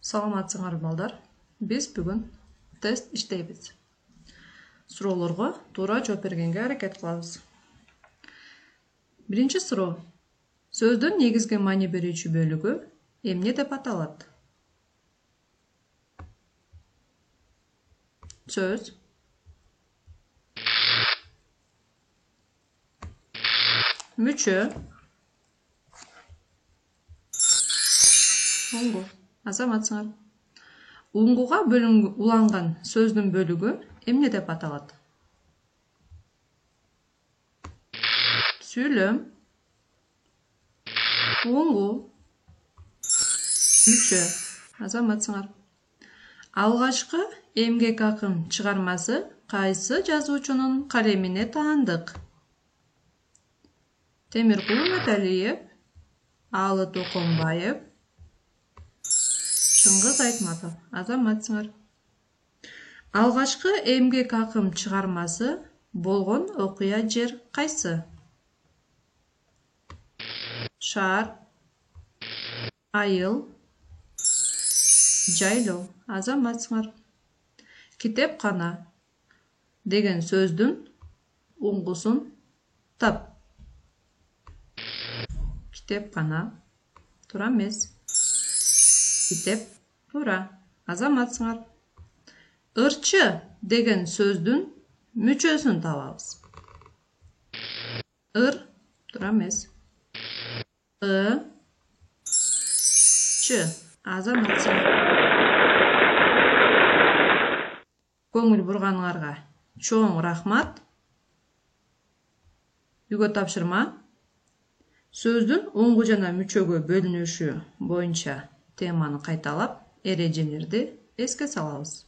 Саламатсыңар балдар. Биз бүгүн тест иштейбиз. Суроолорго туура жооп бергенге аракет кылабыз. Биринчи суроо. Сөздүн негизги маани берүүчү бөлүгү эмне деп аталат? Сөз. Мүчө. Уңгу. Азаматсыңар. Уңгуга уланган сөздүн бөлүгү эмне деп аталат? Сүйлөм. Уңгу. Мүчө. Азаматсыңар. Алгачкы эмгек акым чыгармасы кайсы жазуучунун калемине таандык? Темиркул Наталиев, Алы Токомбаев, Чыңгыз Айтматов. Азаматсыңар. Алгачкы эмгек акым чыгармасы болгон окуя жер кайсы? Шаар, айыл, жайлоо. Азаматсыңар. Китепкана деген сөздүн уңгусун тап. Китепкана туура эмес. Китеп туура. Азаматсыңар. Ырчы деген сөздүн мүчөсүн табабыз. Ыр туура эмес. Чы. Азаматсыңар. Көңүл бурганыңарга чоң рахмат. Үйгө тапшырма. Сөздүн уңгу жана мүчөгө бөлүнүшү боюнча теманы кайталап, эрежелерди эске салабыз.